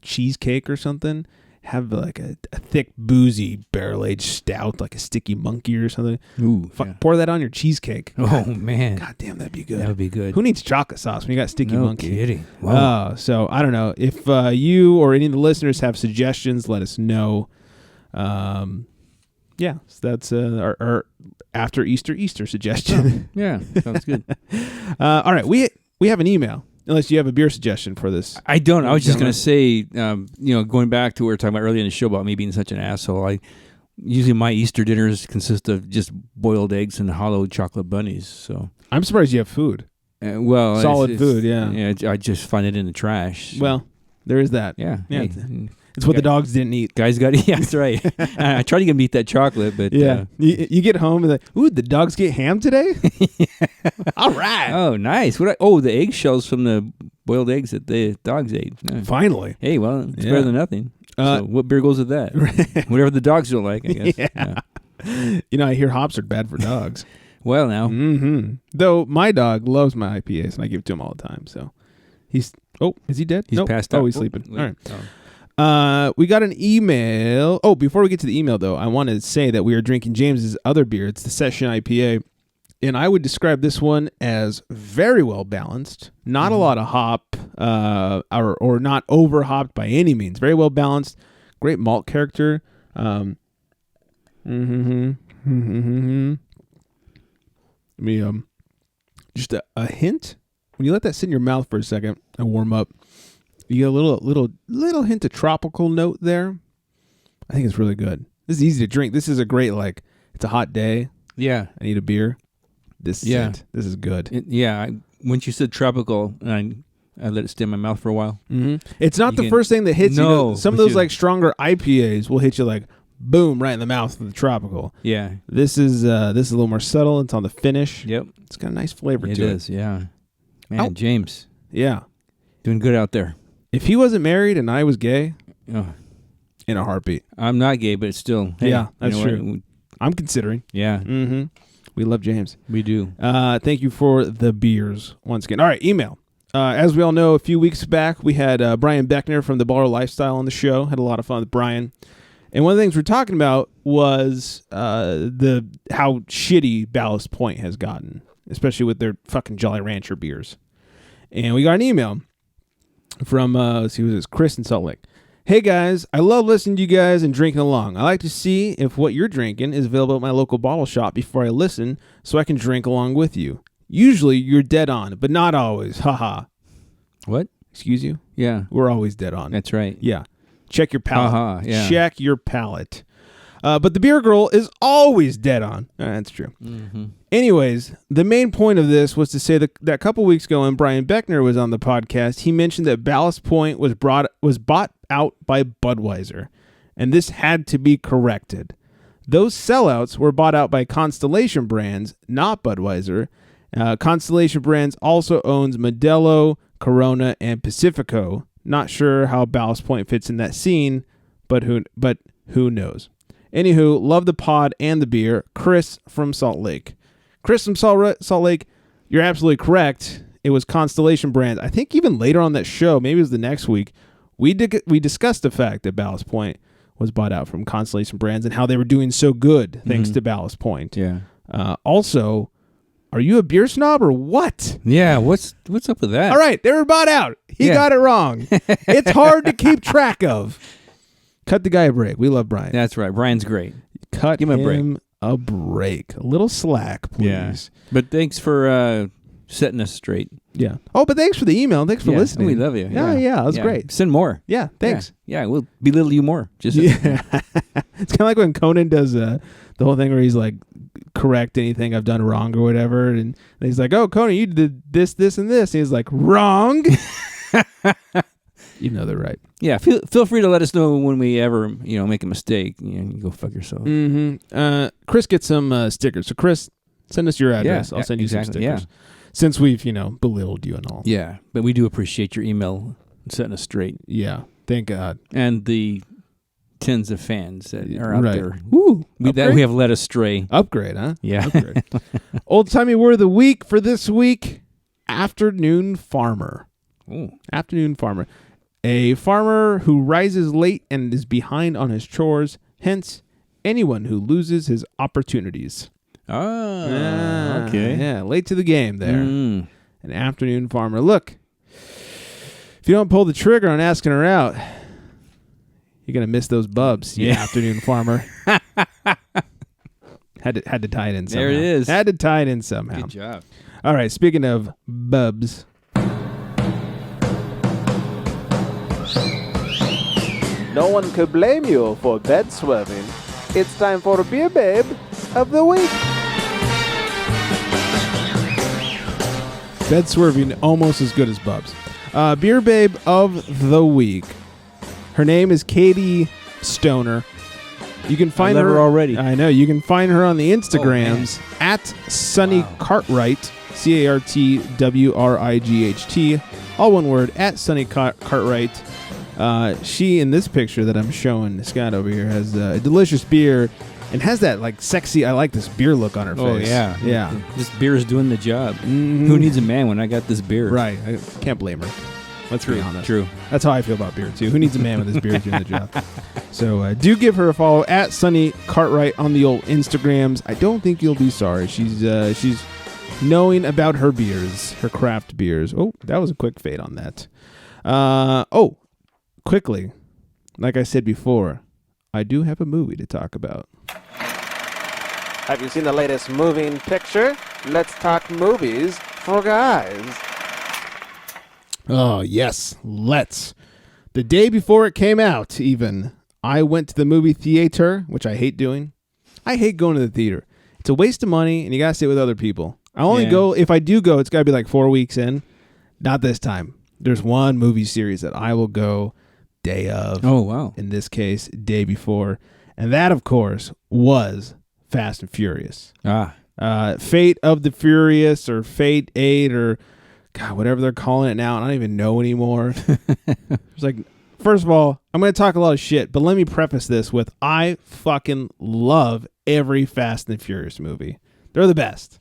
cheesecake or something. Have like a thick, boozy barrel-aged stout, like a Sticky Monkey or something. Ooh, Pour that on your cheesecake. Oh, man. God damn, that'd be good. That would be good. Who needs chocolate sauce when you got Sticky Monkey? No kidding. Wow. So I don't know. If you or any of the listeners have suggestions, let us know. Yeah, so that's our after Easter suggestion. Yeah, sounds good. All right, we have an email. Unless you have a beer suggestion for this. I don't. I was just going to say, going back to what we were talking about earlier in the show about me being such an asshole. Usually my Easter dinners consist of just boiled eggs and hollow chocolate bunnies. So I'm surprised you have food. Solid food. Yeah. Yeah, I just find it in the trash. So. Well, there is that. Yeah. Hey, it's what the dogs didn't eat. Guys got yeah, that's right. I try to get them to eat that chocolate, but yeah, you get home and ooh, the dogs get ham today. All right. Oh, nice. The eggshells from the boiled eggs that the dogs ate. Yeah. Finally. Hey, well, it's better than nothing. So what beer goes with that? Whatever the dogs don't like, I guess. Yeah. I hear hops are bad for dogs. Well, now. Mm-hmm. Though my dog loves my IPAs, and I give it to him all the time. So is he dead? He's passed out. Oh, he's sleeping. All right. We got an email. Oh, before we get to the email, though, I want to say that we are drinking James's other beer. It's the Session IPA. And I would describe this one as very well balanced. Not a lot of hop, or not over hopped by any means. Very well balanced. Great malt character. Let me just a hint. When you let that sit in your mouth for a second and warm up, you get a little hint of tropical note there. I think it's really good. This is easy to drink. This is a great it's a hot day. Yeah, I need a beer. This is it. This is good. Once you said tropical, I let it stay in my mouth for a while. Mm-hmm. It's not the first thing that hits you. Some of those stronger IPAs will hit you boom right in the mouth with the tropical. Yeah. This is a little more subtle. It's on the finish. Yep. It's got a nice flavor to it. It is, yeah. Man, James. Yeah. Doing good out there. If he wasn't married and I was gay, in a heartbeat. I'm not gay, but it's still. Hey, yeah, that's true. I'm considering. Yeah. Mm-hmm. We love James. We do. Thank you for the beers once again. All right, email. As we all know, a few weeks back, we had Brian Beckner from the Baller Lifestyle on the show. Had a lot of fun with Brian. And one of the things we're talking about was how shitty Ballast Point has gotten, especially with their fucking Jolly Rancher beers. And we got an email from, Chris in Salt Lake. Hey guys, I love listening to you guys and drinking along. I like to see if what you're drinking is available at my local bottle shop before I listen so I can drink along with you. Usually you're dead on, but not always. Haha. What? Excuse you? Yeah. We're always dead on. That's right. Yeah. Check your palate. Yeah. Check your palate. But the beer girl is always dead on. That's true. Mm-hmm. Anyways, the main point of this was to say that a couple weeks ago when Brian Beckner was on the podcast, he mentioned that Ballast Point was bought out by Budweiser, and this had to be corrected. Those sellouts were bought out by Constellation Brands, not Budweiser. Constellation Brands also owns Modelo, Corona, and Pacifico. Not sure how Ballast Point fits in that scene, but who knows? Anywho, love the pod and the beer. Chris from Salt Lake. Chris from Salt Lake, you're absolutely correct. It was Constellation Brands. I think even later on that show, maybe it was the next week, we discussed the fact that Ballast Point was bought out from Constellation Brands and how they were doing so good thanks to Ballast Point. Yeah. Also, are you a beer snob or what? Yeah, what's up with that? All right, they were bought out. He got it wrong. It's hard to keep track of. Cut the guy a break. We love Brian. That's right. Brian's great. Give him a break. A little slack, please. Yeah. But thanks for setting us straight. Yeah. Oh, but thanks for the email. Thanks for listening. We love you. Yeah, that was great. Send more. Yeah, thanks. Yeah, we'll belittle you more. It's kind of like when Conan does the whole thing where he's like, correct anything I've done wrong or whatever. And he's like, oh, Conan, you did this, this, and this. And he's like, wrong. You know they're right. Yeah, feel free to let us know when we ever make a mistake. You go fuck yourself. Mm-hmm. Chris gets some stickers. So Chris, send us your address. I'll send you some stickers. Yeah. Since we've belittled you and all. Yeah, but we do appreciate your email and setting us straight. Yeah, thank God. And the tens of fans that are out there. Woo! We have led astray. Upgrade, huh? Yeah. Upgrade. Old-timey word of the week for this week: afternoon farmer. Ooh. Afternoon farmer. A farmer who rises late and is behind on his chores, hence anyone who loses his opportunities. Oh, okay. Yeah, late to the game there. An afternoon farmer. Look, if you don't pull the trigger on asking her out, you're going to miss those bubs, you afternoon farmer. Had to tie it in somehow. There it is. Had to tie it in somehow. Good job. All right, speaking of bubs. No one could blame you for bed swerving. It's time for Beer Babe of the Week. Bed swerving almost as good as bubs. Beer Babe of the Week. Her name is Katie Stoner. You can find love her her already. I know. You can find her on the Instagrams at Sunny Cartwright, CartWright. All one word, at Sunny Cartwright. She, in this picture that I'm showing Scott over here, has a delicious beer and has that like sexy, I like this beer look on her face. Oh, yeah. Yeah. This beer is doing the job. Mhm. Who needs a man when I got this beer? Right. I can't blame her. Let's be honest. True. That's how I feel about beer, too. Who needs a man with his beer doing the job? So do give her a follow at Sunny Cartwright on the old Instagrams. I don't think you'll be sorry. She's knowing about her beers, her craft beers. Oh, that was a quick fade on that. Quickly, like I said before, I do have a movie to talk about. Have you seen the latest moving picture? Let's talk movies for guys. Oh, yes. Let's. The day before it came out, even, I went to the movie theater, which I hate doing. I hate going to the theater. It's a waste of money, and you got to sit with other people. I only go, if I do go, it's got to be like 4 weeks in. Not this time. There's one movie series that I will go day of. Oh, wow. In this case, day before. And that, of course, was Fast and Furious. Fate of the Furious, or Fate 8, or God, whatever they're calling it now. I don't even know anymore. It's like, first of all, I'm going to talk a lot of shit, but let me preface this with I fucking love every Fast and Furious movie. They're the best.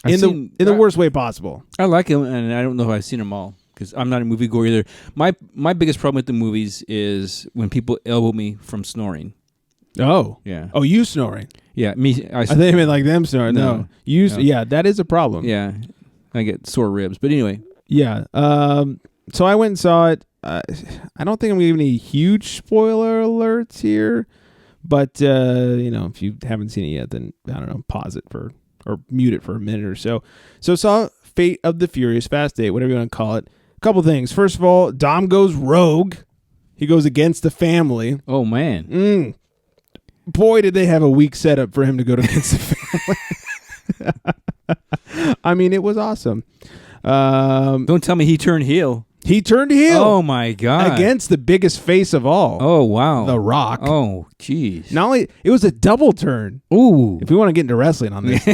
In the worst way possible. I like them, and I don't know if I've seen them all because I'm not a moviegoer either. My biggest problem with the movies is when people elbow me from snoring. Oh. Yeah. Oh, you snoring. Yeah, me. I think you meant like them snoring. No. You. No. Yeah, that is a problem. Yeah. I get sore ribs. But anyway. Yeah. So I went and saw it. I don't think I'm giving any huge spoiler alerts here. But, if you haven't seen it yet, then, I don't know, pause it or mute it for a minute or so. So saw Fate of the Furious, Fast 8, whatever you want to call it. A couple things. First of all, Dom goes rogue. He goes against the family. Oh, man. Boy, did they have a weak setup for him to go against the family. I mean, it was awesome. Don't tell me he turned heel. He turned heel. Oh, my God. Against the biggest face of all. Oh, wow. The Rock. Oh, jeez. Not only, it was a double turn. Ooh. If we want to get into wrestling on this.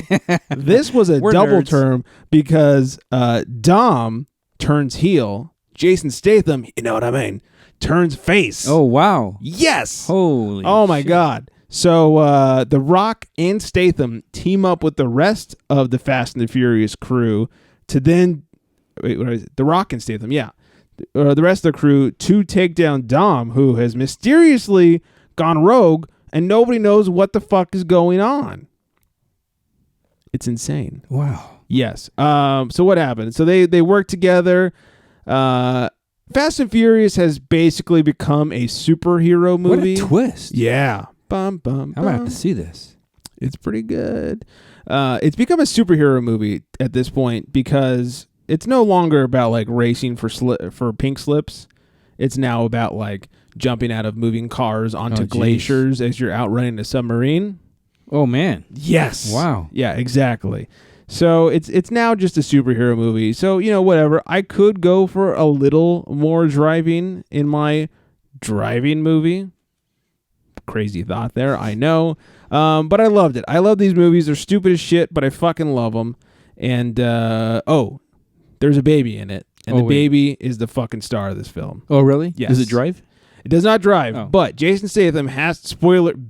This was a double turn because Dom turns heel. Jason Statham, you know what I mean, turns face. Oh, wow. Yes. Holy Oh, my shit. God. So The Rock and Statham team up with the rest of the Fast and the Furious crew to then... Wait, what is it? The Rock and Statham, yeah. The rest of the crew to take down Dom, who has mysteriously gone rogue, and nobody knows what the fuck is going on. It's insane. Wow. Yes. So what happened? So they work together. Fast and Furious has basically become a superhero movie. What a twist. Yeah. Bum, bum, bum. I'm going to have to see this. It's pretty good. It's become a superhero movie at this point because it's no longer about like racing for pink slips. It's now about like jumping out of moving cars onto glaciers as you're outrunning a submarine. Oh, man. Yes. Wow. Yeah, exactly. So it's now just a superhero movie. So, whatever. I could go for a little more driving in my driving movie. Crazy thought there, I know. But I loved it. I love these movies. They're stupid as shit, but I fucking love them. And, there's a baby in it. And the baby is the fucking star of this film. Oh, really? Yes. Does it drive? It does not drive, Oh. but Jason Statham has,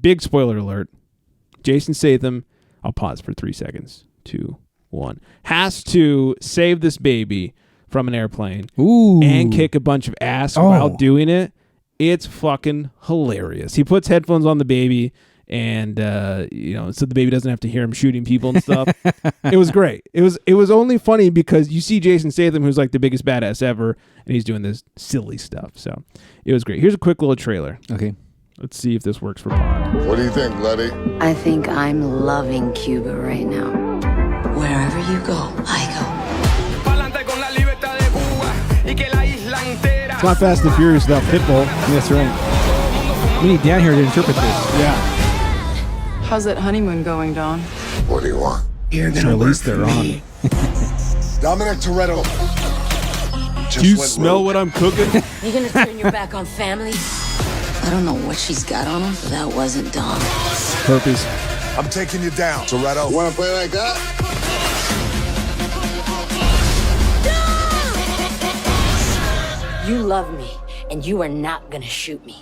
big spoiler alert, Jason Statham, I'll pause for 3 seconds, 2, 1, has to save this baby from an airplane. Ooh. And kick a bunch of ass while doing it. It's fucking hilarious. He puts headphones on the baby, and so the baby doesn't have to hear him shooting people and stuff. It was great. It was only funny because you see Jason Statham, who's like the biggest badass ever, and he's doing this silly stuff. So it was great. Here's a quick little trailer. Okay. Let's see if this works for Pod. What do you think, Letty? I think I'm loving Cuba right now. Wherever you go, I go. It's not Fast and Furious without Pitbull. That's right. We need Dan here to interpret this. Yeah. How's that honeymoon going, Don? What do you want? You're gonna at least they're on. Dominic Toretto. Do you smell what I'm cooking? You gonna turn your back on family? I don't know what she's got on him, but that wasn't Dom. Herpes. I'm taking you down, Toretto. You wanna play like that? You love me, and you are not gonna shoot me.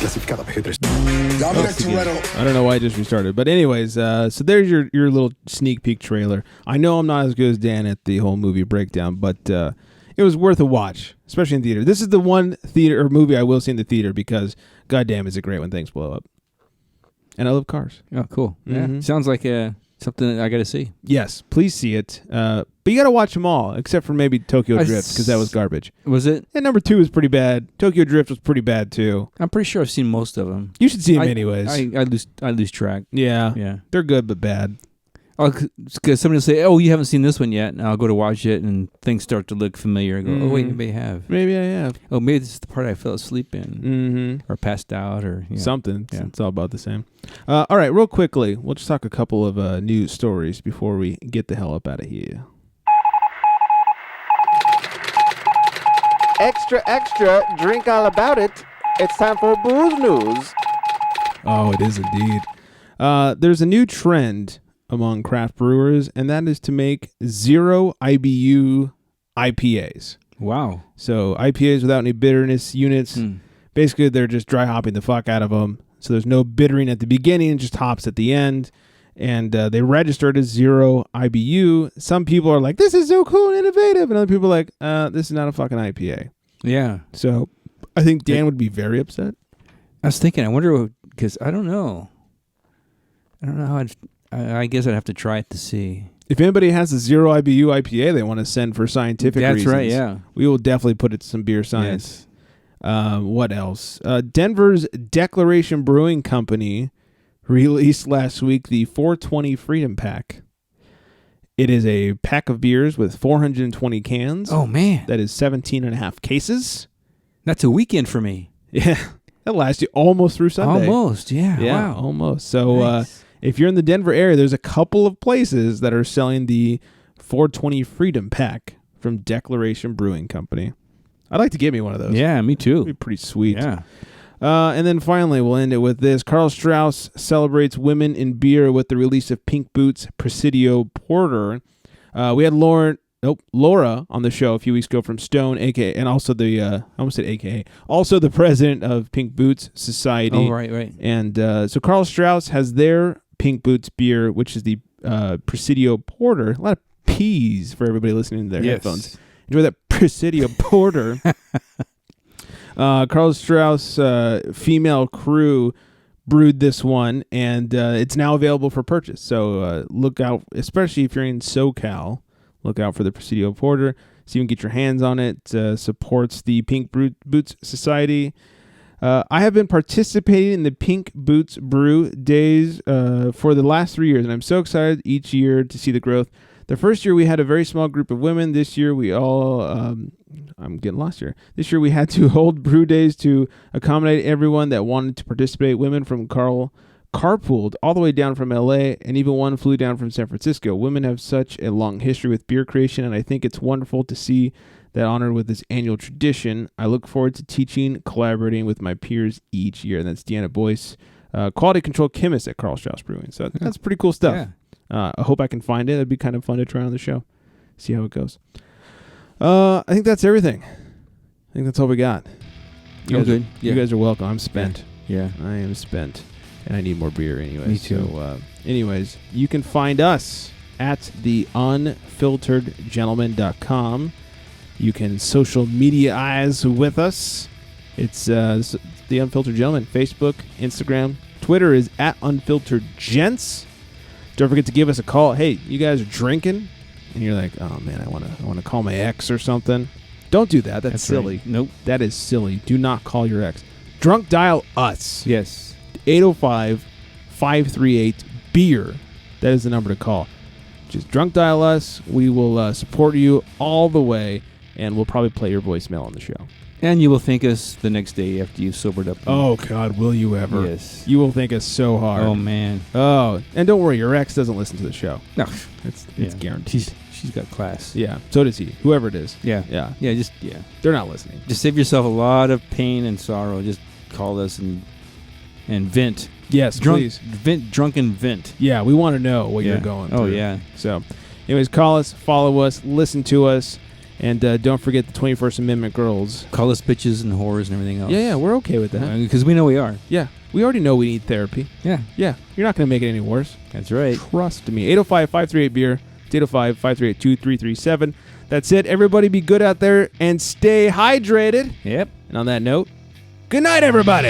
Dominic Toretto. I don't know why I just restarted. But anyways, so there's your little sneak peek trailer. I know I'm not as good as Dan at the whole movie breakdown, but it was worth a watch, especially in theater. This is the one theater or movie I will see in the theater because, goddamn, is it great when things blow up. And I love cars. Oh, cool. Mm-hmm. Yeah. Sounds like something I got to see. Yes, please see it. But you got to watch them all, except for maybe Tokyo Drift, because that was garbage. Was it? And number 2 was pretty bad. Tokyo Drift was pretty bad, too. I'm pretty sure I've seen most of them. You should see them anyways. I lose track. Yeah. They're good, but bad. Oh, because somebody will say, "Oh, you haven't seen this one yet," and I'll go to watch it, and things start to look familiar. I go, "Oh, wait, maybe I have." Maybe I have. Oh, maybe this is the part I fell asleep in, or passed out, or something. Yeah. It's all about the same. All right, real quickly, we'll just talk a couple of news stories before we get the hell up out of here. Extra, extra, drink all about it. It's time for booze news. Oh, it is indeed. There's a new trend among craft brewers, and that is to make 0 IBU IPAs. Wow. So IPAs without any bitterness units. Basically, they're just dry hopping the fuck out of them. So there's no bittering at the beginning, just hops at the end. And they registered as 0 IBU. Some people are like, this is so cool and innovative. And other people are like, this is not a fucking IPA. Yeah. So I think Dan would be very upset. I was thinking, I wonder, because I don't know. I don't know how I guess I'd have to try it to see. If anybody has a 0 IBU IPA they want to send for scientific reasons. That's right, yeah. We will definitely put it to some beer science. Yes. What else? Denver's Declaration Brewing Company released last week the 420 Freedom Pack. It is a pack of beers with 420 cans. Oh, man. That is 17 and a half cases. That's a weekend for me. Yeah. That lasts you almost through Sunday. Almost, yeah. Yeah, wow. almost. So nice. If you're in the Denver area, there's a couple of places that are selling the 420 Freedom Pack from Declaration Brewing Company. I'd like to get me one of those. Yeah, me too. It'd be pretty sweet. Yeah. And then finally, we'll end it with this. Carl Strauss celebrates women in beer with the release of Pink Boots Presidio Porter. We had Laura on the show a few weeks ago from Stone, aka, and also the I almost said AKA, also the president of Pink Boots Society. Oh, right. And so Carl Strauss has their Pink Boots beer, which is the Presidio Porter. A lot of P's for everybody listening to their headphones. Enjoy that Presidio Porter. Carl Strauss female crew brewed this one, and it's now available for purchase. So look out, especially if you're in SoCal. Look out for the Presidio Porter. So you can get your hands on it. Supports the Pink Boots Society. I have been participating in the Pink Boots Brew Days for the last 3 years, and I'm so excited each year to see the growth. The first year we had a very small group of women. This year we all, I'm getting lost here. This year we had to hold brew days to accommodate everyone that wanted to participate. Women from carpooled all the way down from LA, and even one flew down from San Francisco. Women have such a long history with beer creation, and I think it's wonderful to see that honored with this annual tradition. I look forward to teaching, collaborating with my peers each year. And that's Deanna Boyce, quality control chemist at Carl Strauss Brewing. So that's pretty cool stuff. Yeah. I hope I can find it. It'd be kind of fun to try on the show. See how it goes. I think that's everything. I think that's all we got. Good. You guys are welcome. I'm spent. Yeah. I am spent. And I need more beer anyway. Me too. So, anyways, you can find us at theunfilteredgentleman.com. You can social media-ize with us. It's The Unfiltered Gentleman. Facebook, Instagram. Twitter is at UnfilteredGents. Don't forget to give us a call. Hey, you guys are drinking, and you're like, oh, man, I want to call my ex or something. Don't do that. That's silly. Right. Nope. That is silly. Do not call your ex. Drunk Dial Us. Yes. 805-538-BEER. That is the number to call. Just drunk dial us. We will support you all the way, and we'll probably play your voicemail on the show. And you will thank us the next day after you've sobered up. Oh, God, will you ever? Yes. You will thank us so hard. Oh, man. Oh, and don't worry, your ex doesn't listen to the show. No. It's Yeah. guaranteed. She's got class. Yeah, so does he. Whoever it is. Yeah. Yeah. Yeah, They're not listening. Just save yourself a lot of pain and sorrow. Just call us and vent. Yes, please. Drunken vent. Yeah, we want to know what Yeah. you're going through. Oh, yeah. So, anyways, call us, follow us, listen to us, and don't forget the 21st Amendment girls. Call us bitches and whores and everything else. Yeah, we're okay with that. Because we know we are. Yeah, we already know we need therapy. Yeah. Yeah, you're not going to make it any worse. That's right. Trust me. 805-538-BEER. It's 805-538-2337. That's it. Everybody be good out there and stay hydrated. Yep. And on that note, good night, everybody.